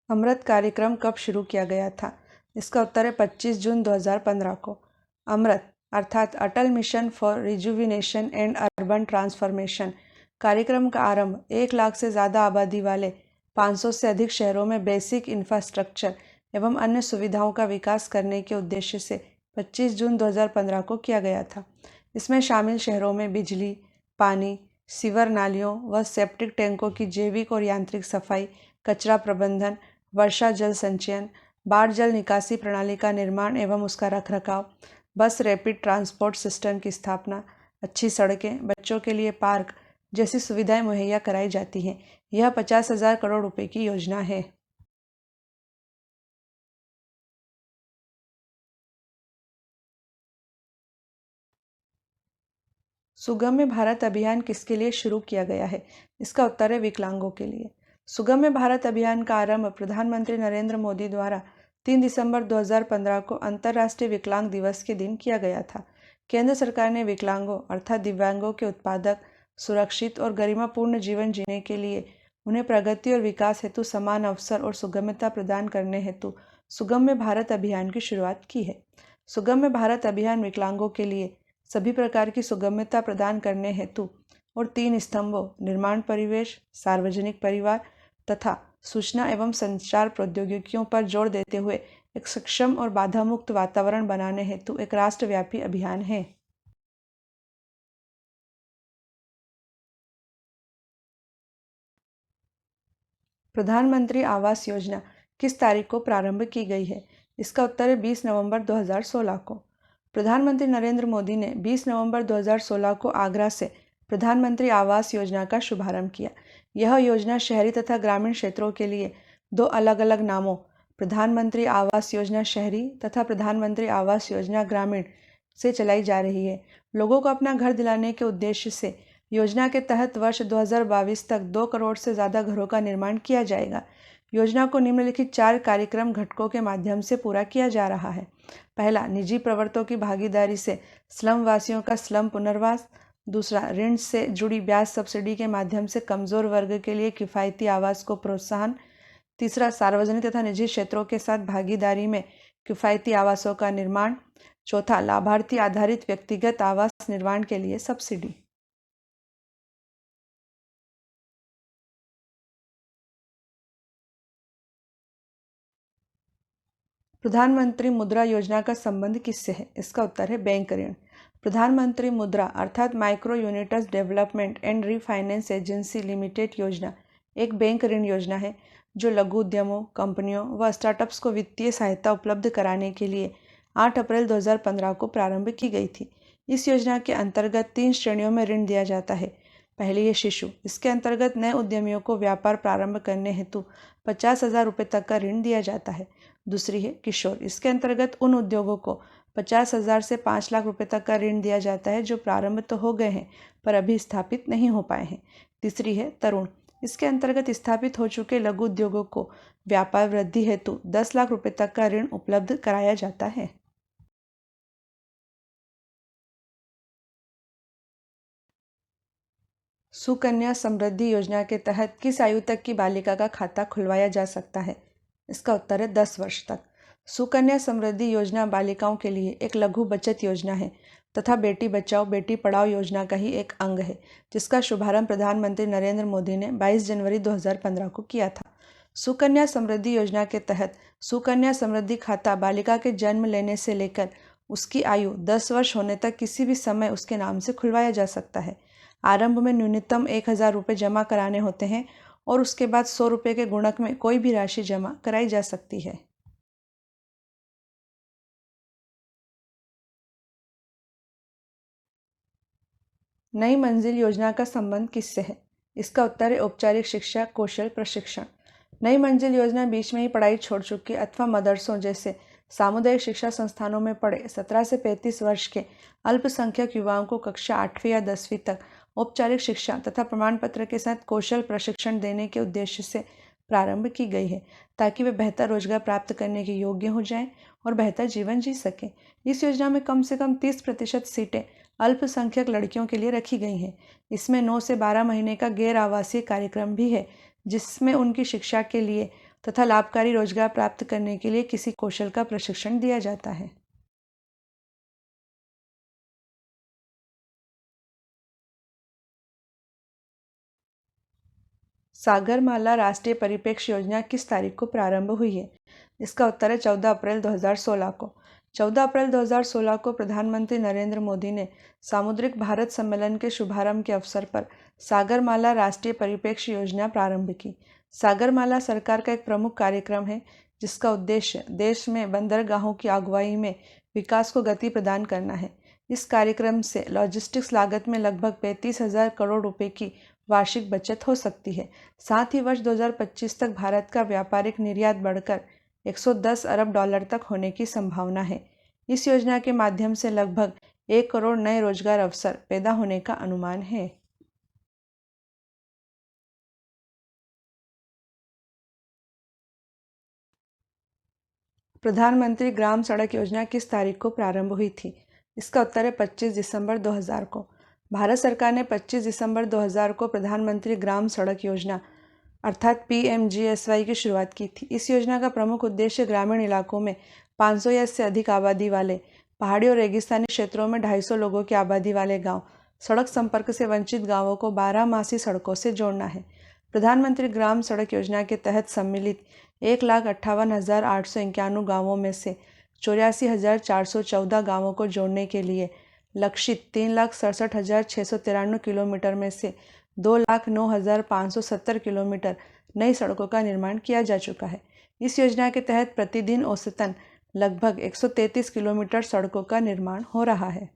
Speaker 1: अमृत कार्यक्रम कब शुरू किया गया था? इसका उत्तर है 25 जून 2015 को। अमृत अर्थात Atal mission for rejuvenation and urban transformation कार्यक्रम का आरंभ 1 लाख से ज़्यादा आबादी वाले 500 से अधिक शहरों में बेसिक इंफ्रास्ट्रक्चर एवं अन्य सुविधाओं का विकास करने के उद्देश्य से 25 जून 2015 को किया गया था। इसमें शामिल शहरों में बिजली, पानी, सीवर नालियों व सेप्टिक टैंकों की जैविक और यांत्रिक सफाई, कचरा प्रबंधन, वर्षा जल संचयन, बाढ़ जल निकासी प्रणाली का निर्माण एवं उसका रखरखाव, बस रैपिड ट्रांसपोर्ट सिस्टम की स्थापना, अच्छी सड़कें, बच्चों के लिए पार्क जैसी सुविधाएं मुहैया कराई जाती हैं। यह 50,000 करोड़ रुपए की योजना है। सुगम्य भारत अभियान किसके लिए शुरू किया गया है? इसका उत्तर है विकलांगों के लिए। सुगम्य भारत अभियान का आरंभ प्रधानमंत्री नरेंद्र मोदी द्वारा 3 दिसंबर 2015 को अंतर्राष्ट्रीय विकलांग दिवस के दिन किया गया था। केंद्र सरकार ने विकलांगों अर्थात दिव्यांगों के उत्पादक, सुरक्षित और गरिमापूर्ण जीवन जीने के लिए उन्हें प्रगति और विकास हेतु समान अवसर और सुगम्यता प्रदान करने हेतु सुगम्य भारत अभियान की शुरुआत की है। सुगम्य भारत अभियान विकलांगों के लिए सभी प्रकार की सुगम्यता प्रदान करने हेतु और 3 स्तंभों निर्माण परिवेश, सार्वजनिक परिवार तथा सूचना एवं संचार प्रौद्योगिकियों पर जोर देते हुए एक सक्षम और बाधा मुक्त वातावरण बनाने हेतु एक राष्ट्रव्यापी अभियान है। प्रधानमंत्री आवास योजना किस तारीख को प्रारंभ की गई है? इसका उत्तर है 20 नवंबर 2016 को। प्रधानमंत्री नरेंद्र मोदी ने 20 नवंबर 2016 को आगरा से प्रधानमंत्री आवास योजना का शुभारंभ किया। यह योजना शहरी तथा ग्रामीण क्षेत्रों के लिए 2 अलग अलग नामों प्रधानमंत्री आवास योजना शहरी तथा प्रधानमंत्री आवास योजना ग्रामीण से चलाई जा रही है। लोगों को अपना घर दिलाने के उद्देश्य से योजना के तहत वर्ष 2022 तक 2 करोड़ से ज़्यादा घरों का निर्माण किया जाएगा। योजना को निम्नलिखित 4 कार्यक्रम घटकों के माध्यम से पूरा किया जा रहा है। पहला, निजी प्रवर्तकों की भागीदारी से स्लम वासियों का स्लम पुनर्वास। दूसरा, ऋण से जुड़ी ब्याज सब्सिडी के माध्यम से कमजोर वर्ग के लिए किफ़ायती आवास को प्रोत्साहन। तीसरा, सार्वजनिक तथा निजी क्षेत्रों के साथ भागीदारी में किफ़ायती आवासों का निर्माण। चौथा, लाभार्थी आधारित व्यक्तिगत आवास निर्माण के लिए सब्सिडी। प्रधानमंत्री मुद्रा योजना का संबंध किससे है? इसका उत्तर है बैंक ऋण। प्रधानमंत्री मुद्रा अर्थात micro units development and refinance agency limited योजना एक बैंक ऋण योजना है जो लघु उद्यमों, कंपनियों व स्टार्टअप्स को वित्तीय सहायता उपलब्ध कराने के लिए 8 अप्रैल 2015 को प्रारंभ की गई थी। इस योजना के अंतर्गत 3 श्रेणियों में ऋण दिया जाता है। पहली है शिशु। इसके अंतर्गत नए उद्यमियों को व्यापार प्रारंभ करने हेतु 50,000 रुपये तक का ऋण दिया जाता है। दूसरी है किशोर। इसके अंतर्गत उन उद्योगों को 50,000 से 5 लाख रुपए तक का ऋण दिया जाता है जो प्रारंभ तो हो गए हैं पर अभी स्थापित नहीं हो पाए हैं। तीसरी है तरुण। इसके अंतर्गत स्थापित हो चुके लघु उद्योगों को व्यापार वृद्धि हेतु 10 लाख रुपए तक का ऋण उपलब्ध कराया जाता है। सुकन्या समृद्धि योजना के तहत किस आयु तक की बालिका का खाता खुलवाया जा सकता है? इसका उत्तर है 10 वर्ष तक। सुकन्या समृद्धि योजना बालिकाओं के लिए एक लघु बचत योजना है तथा बेटी बचाओ बेटी पढ़ाओ योजना का ही एक अंग है, जिसका शुभारंभ प्रधानमंत्री नरेंद्र मोदी ने 22 जनवरी 2015 को किया था। सुकन्या समृद्धि योजना के तहत सुकन्या समृद्धि खाता बालिका के जन्म लेने से लेकर उसकी आयु 10 वर्ष होने तक किसी भी समय उसके नाम से खुलवाया जा सकता है। आरंभ में न्यूनतम 1,000 रुपये जमा कराने होते हैं और उसके बाद 100 रुपये के गुणक में कोई भी राशि जमा कराई जा सकती है। नई मंजिल योजना का संबंध किससे है? इसका उत्तर है औपचारिक शिक्षा कौशल प्रशिक्षण। नई मंजिल योजना बीच में ही पढ़ाई छोड़ चुके अथवा मदरसों जैसे सामुदायिक शिक्षा संस्थानों में पढ़े 17 से 35 वर्ष के अल्पसंख्यक युवाओं को कक्षा 8वीं या 10वीं तक औपचारिक शिक्षा तथा प्रमाण पत्र के साथ कौशल प्रशिक्षण देने के उद्देश्य से प्रारंभ की गई है, ताकि वे बेहतर रोजगार प्राप्त करने के योग्य हो जाएं और बेहतर जीवन जी सकें। इस योजना में कम से कम 30% सीटें अल्पसंख्यक लड़कियों के लिए रखी गई हैं। इसमें 9 से 12 महीने का गैर आवासीय कार्यक्रम भी है, जिसमें उनकी शिक्षा के लिए तथा लाभकारी रोजगार प्राप्त करने के लिए किसी कौशल का प्रशिक्षण दिया जाता है। सागरमाला राष्ट्रीय परिप्रेक्ष्य योजना किस तारीख को प्रारंभ हुई है? इसका उत्तर है 14 अप्रैल 2016 को। 14 अप्रैल 2016 को प्रधानमंत्री नरेंद्र मोदी ने सामुद्रिक भारत सम्मेलन के शुभारंभ के अवसर पर सागरमाला राष्ट्रीय परिप्रेक्ष्य योजना प्रारंभ की। सागरमाला सरकार का एक प्रमुख कार्यक्रम है, जिसका उद्देश्य देश में बंदरगाहों की अगुवाई में विकास को गति प्रदान करना है। इस कार्यक्रम से लॉजिस्टिक्स लागत में लगभग 35,000 करोड़ रुपए की वार्षिक बचत हो सकती है। साथ ही वर्ष 2025 तक भारत का व्यापारिक निर्यात बढ़कर 110 अरब डॉलर तक होने की संभावना है। इस योजना के माध्यम से लगभग 1 करोड़ नए रोजगार अवसर पैदा होने का अनुमान है। प्रधानमंत्री ग्राम सड़क योजना किस तारीख को प्रारंभ हुई थी? इसका उत्तर है 25 दिसंबर 2000 को। भारत सरकार ने 25 दिसंबर 2000 को प्रधानमंत्री ग्राम सड़क योजना अर्थात PMGSY की शुरुआत की थी। इस योजना का प्रमुख उद्देश्य ग्रामीण इलाकों में 500 या इससे अधिक आबादी वाले पहाड़ी और रेगिस्तानी क्षेत्रों में 250 लोगों की आबादी वाले गांव सड़क संपर्क से वंचित गांवों को 12 मासी सड़कों से जोड़ना है। प्रधानमंत्री ग्राम सड़क योजना के तहत सम्मिलित 1,58,891 गांवों में से 84,414 गांवों को जोड़ने के लिए लक्षित 3,67,693 किलोमीटर में से 2,09,570 किलोमीटर नई सड़कों का निर्माण किया जा चुका है। इस योजना के तहत प्रतिदिन औसतन लगभग 133 किलोमीटर सड़कों का निर्माण हो रहा है।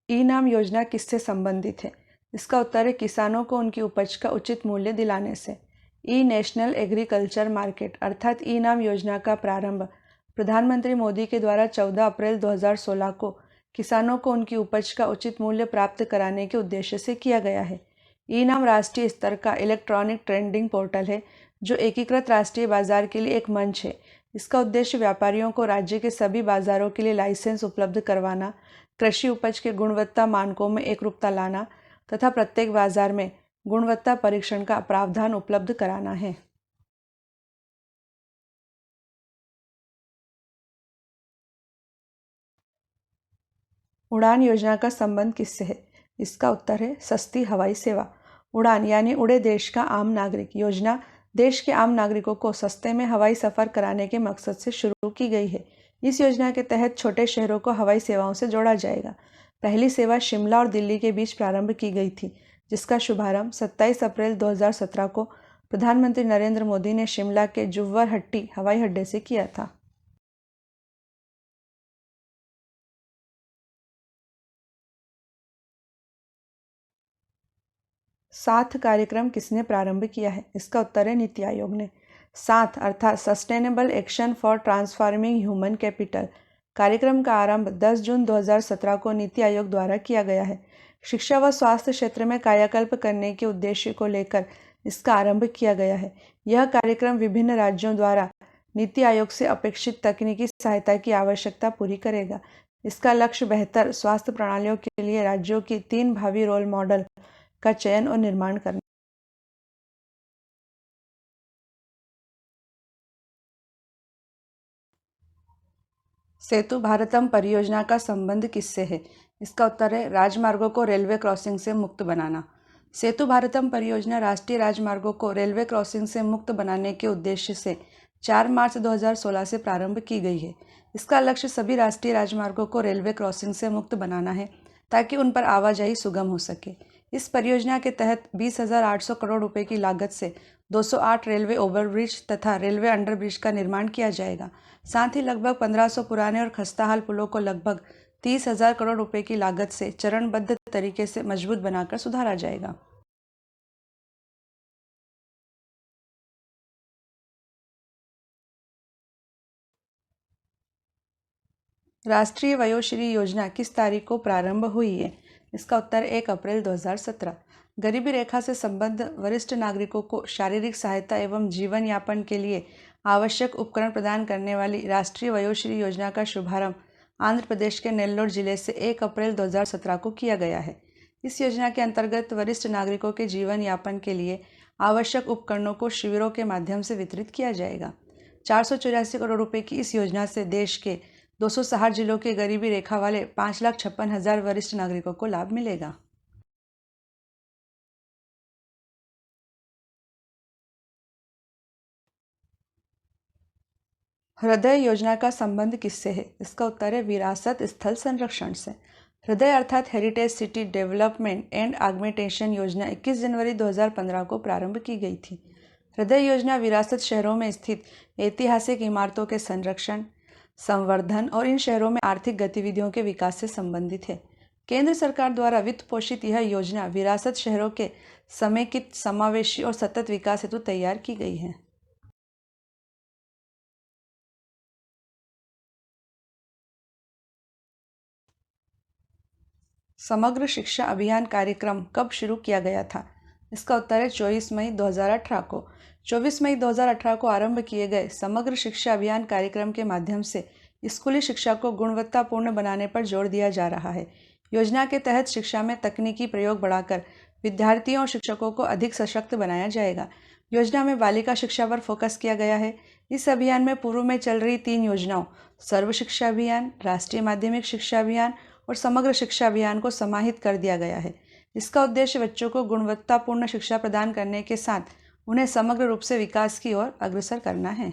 Speaker 1: ई नाम योजना किससे संबंधित है? इसका उत्तर है किसानों को उनकी उपज का उचित मूल्य दिलाने से। ई नेशनल एग्रीकल्चर मार्केट अर्थात ई नाम योजना का प्रारंभ प्रधानमंत्री मोदी के द्वारा 14 अप्रैल 2016 को किसानों को उनकी उपज का उचित मूल्य प्राप्त कराने के उद्देश्य से किया गया है। ई नाम राष्ट्रीय स्तर का इलेक्ट्रॉनिक ट्रेडिंग पोर्टल है, जो एकीकृत राष्ट्रीय बाजार के लिए एक मंच है। इसका उद्देश्य व्यापारियों को राज्य के सभी बाजारों के लिए लाइसेंस उपलब्ध करवाना, कृषि उपज के गुणवत्ता मानकों में एकरूपता लाना तथा प्रत्येक बाजार में गुणवत्ता परीक्षण का प्रावधान उपलब्ध कराना है। उड़ान योजना का संबंध किससे है? इसका उत्तर है सस्ती हवाई सेवा। उड़ान यानी उड़े देश का आम नागरिक योजना देश के आम नागरिकों को सस्ते में हवाई सफ़र कराने के मकसद से शुरू की गई है। इस योजना के तहत छोटे शहरों को हवाई सेवाओं से जोड़ा जाएगा। पहली सेवा शिमला और दिल्ली के बीच प्रारंभ की गई थी, जिसका शुभारंभ 27 अप्रैल 2017 को प्रधानमंत्री नरेंद्र मोदी ने शिमला के जुव्वरहट्टी हवाई अड्डे से किया था। 7 कार्यक्रम किसने प्रारंभ किया है? इसका उत्तर है नीति आयोग ने। 7 अर्थात sustainable action for transforming human capital कार्यक्रम का आरंभ 10 जून 2017 को नीति आयोग द्वारा किया गया है। शिक्षा व स्वास्थ्य क्षेत्र में कायाकल्प करने के उद्देश्य को लेकर इसका आरंभ किया गया है। यह कार्यक्रम विभिन्न राज्यों द्वारा नीति आयोग से अपेक्षित तकनीकी सहायता की आवश्यकता पूरी करेगा। इसका लक्ष्य बेहतर स्वास्थ्य प्रणालियों के लिए राज्यों की 3 भावी रोल मॉडल का चयन और निर्माण करना। सेतु भारतम परियोजना का संबंध किससे है? इसका उत्तर है राजमार्गों को रेलवे क्रॉसिंग से मुक्त बनाना। सेतु भारतम परियोजना राष्ट्रीय राजमार्गों को रेलवे क्रॉसिंग से मुक्त बनाने के उद्देश्य से 4 मार्च 2016 से प्रारंभ की गई है। इसका लक्ष्य सभी राष्ट्रीय राजमार्गों को रेलवे क्रॉसिंग से मुक्त बनाना है ताकि उन पर आवाजाही सुगम हो सके। इस परियोजना के तहत 20,800 करोड़ रुपए की लागत से 208 रेलवे ओवरब्रिज तथा रेलवे अंडरब्रिज का निर्माण किया जाएगा। साथ ही लगभग 1500 पुराने और खस्ताहाल पुलों को लगभग 30,000 करोड़ रुपए की लागत से चरणबद्ध तरीके से मजबूत बनाकर सुधारा जाएगा। राष्ट्रीय वयोश्री योजना किस तारीख को प्रारंभ हुई है? इसका उत्तर 1 अप्रैल 2017। गरीबी रेखा से संबद्ध वरिष्ठ नागरिकों को शारीरिक सहायता एवं जीवन यापन के लिए आवश्यक उपकरण प्रदान करने वाली राष्ट्रीय वयोश्री योजना का शुभारंभ आंध्र प्रदेश के नेल्लोर जिले से 1 अप्रैल 2017 को किया गया है। इस योजना के अंतर्गत वरिष्ठ नागरिकों के जीवन यापन के लिए आवश्यक उपकरणों को शिविरों के माध्यम से वितरित किया जाएगा। 484 करोड़ रुपए की इस योजना से देश के 260 जिलों के गरीबी रेखा वाले 5,56,000 वरिष्ठ नागरिकों को लाभ मिलेगा। हृदय योजना का संबंध किससे है? इसका उत्तर है विरासत स्थल संरक्षण से। हृदय अर्थात heritage city development and augmentation योजना 21 जनवरी 2015 को प्रारंभ की गई थी। हृदय योजना विरासत शहरों में स्थित ऐतिहासिक इमारतों के संरक्षण, संवर्धन और इन शहरों में आर्थिक गतिविधियों के विकास से संबंधित है। केंद्र सरकार द्वारा वित्त पोषित यह योजना विरासत शहरों के समेकित, समावेशी और सतत विकास हेतु तैयार की गई है। समग्र शिक्षा अभियान कार्यक्रम कब शुरू किया गया था? इसका उत्तर है 24 मई 2018 को। 24 मई 2018 को आरंभ किए गए समग्र शिक्षा अभियान कार्यक्रम के माध्यम से स्कूली शिक्षा को गुणवत्तापूर्ण बनाने पर जोर दिया जा रहा है। योजना के तहत शिक्षा में तकनीकी प्रयोग बढ़ाकर विद्यार्थियों और शिक्षकों को अधिक सशक्त बनाया जाएगा। योजना में बालिका शिक्षा पर फोकस किया गया है। इस अभियान में पूर्व में चल रही 3 योजनाओं सर्व शिक्षा अभियान, राष्ट्रीय माध्यमिक शिक्षा अभियान और समग्र शिक्षा अभियान को समाहित कर दिया गया है। इसका उद्देश्य बच्चों को गुणवत्तापूर्ण शिक्षा प्रदान करने के साथ उन्हें समग्र रूप से विकास की ओर अग्रसर करना है।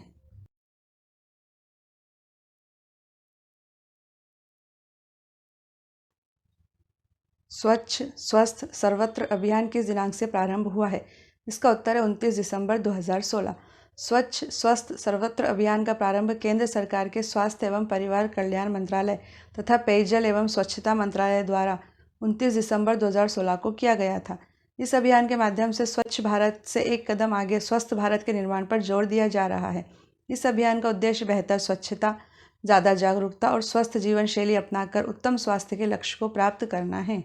Speaker 1: स्वच्छ स्वस्थ सर्वत्र अभियान किस दिनांक से प्रारंभ हुआ है? इसका उत्तर है 29 दिसंबर 2016। स्वच्छ स्वस्थ सर्वत्र अभियान का प्रारंभ केंद्र सरकार के स्वास्थ्य एवं परिवार कल्याण मंत्रालय तथा पेयजल एवं स्वच्छता मंत्रालय द्वारा 29 दिसंबर 2016 को किया गया था। इस अभियान के माध्यम से स्वच्छ भारत से एक कदम आगे स्वस्थ भारत के निर्माण पर जोर दिया जा रहा है। इस अभियान का उद्देश्य बेहतर स्वच्छता, ज़्यादा जागरूकता और स्वस्थ जीवन शैली अपनाकर उत्तम स्वास्थ्य के लक्ष्य को प्राप्त करना है।